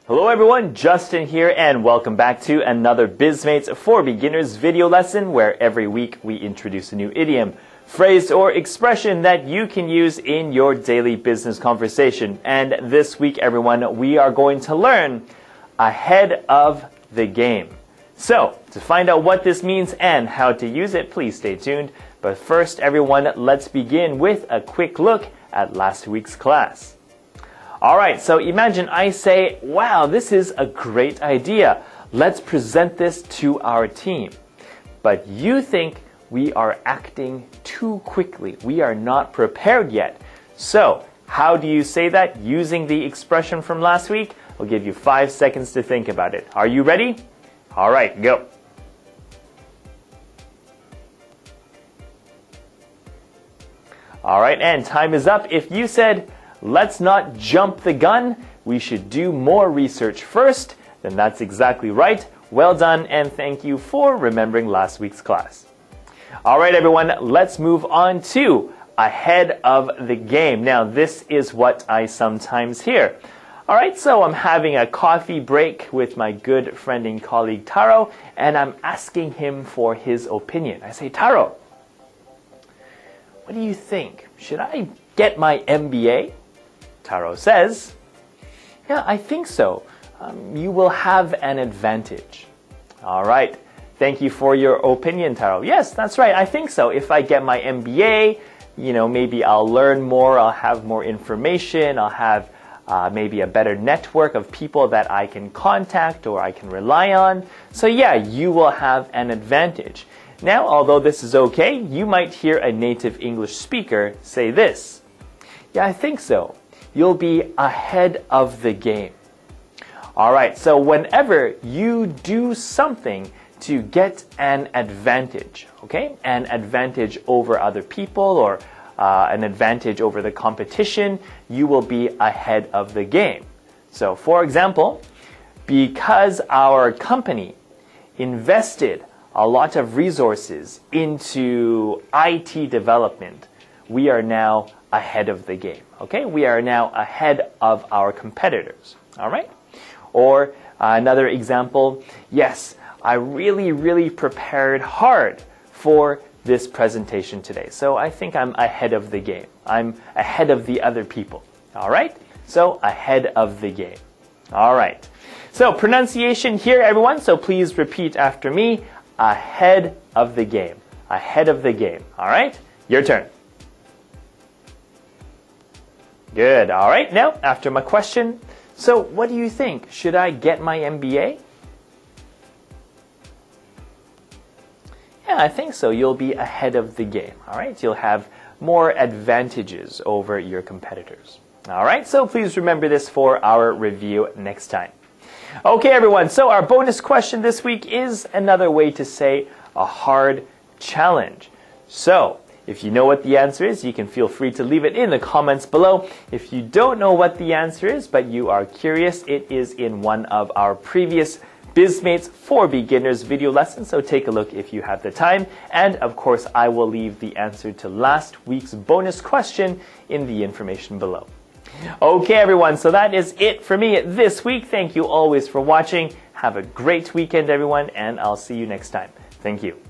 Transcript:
Hello everyone, Justin here and welcome back to another BizMates for Beginners video lesson where every week we introduce a new idiom, phrase or expression that you can use in your daily business conversation. And this week everyone, we are going to learn ahead of the game. So, to find out what this means and how to use it, please stay tuned. But first everyone, let's begin with a quick look at last week's class. Alright, so imagine I say, wow, this is a great idea. Let's present this to our team. But you think we are acting too quickly. We are not prepared yet. So, how do you say that using the expression from last week? I'll give you 5 seconds to think about it. Are you ready? Alright, go. Alright, and time is up. If you said, let's not jump the gun, we should do more research first, then that's exactly right. Well done, and thank you for remembering last week's class. Alright everyone, let's move on to ahead of the game. Now this is what I sometimes hear. Alright, so I'm having a coffee break with my good friend and colleague Taro, and I'm asking him for his opinion. I say, Taro, what do you think? Should I get my MBA? Taro says, yeah, I think so. You will have an advantage. All right. Thank you for your opinion, Taro. Yes, that's right. I think so. If I get my MBA, maybe I'll learn more. I'll have more information. I'll have maybe a better network of people that I can contact or I can rely on. So yeah, you will have an advantage. Now, although this is okay, you might hear a native English speaker say this. Yeah, I think so. You'll be ahead of the game. Alright, so whenever you do something to get an advantage, okay? An advantage over other people or an advantage over the competition, you will be ahead of the game. So, for example, because our company invested a lot of resources into IT development, we are now ahead of the game. Okay, we are now ahead of our competitors. All right. Or another example, yes, I really prepared hard for this presentation today. So I think I'm ahead of the game. I'm ahead of the other people. All right. So ahead of the game. All right. So pronunciation here, everyone. So please repeat after me. Ahead of the game. Ahead of the game. All right. Your turn. Good. All right. Now, after my question, so what do you think? Should I get my MBA? Yeah, I think so. You'll be ahead of the game. All right. You'll have more advantages over your competitors. All right. So please remember this for our review next time. Okay, everyone. So our bonus question this week is another way to say a hard challenge. So, if you know what the answer is, you can feel free to leave it in the comments below. If you don't know what the answer is, but you are curious, it is in one of our previous BizMates for Beginners video lessons, so take a look if you have the time. And of course, I will leave the answer to last week's bonus question in the information below. Okay, everyone, so that is it for me this week. Thank you always for watching. Have a great weekend, everyone, and I'll see you next time. Thank you.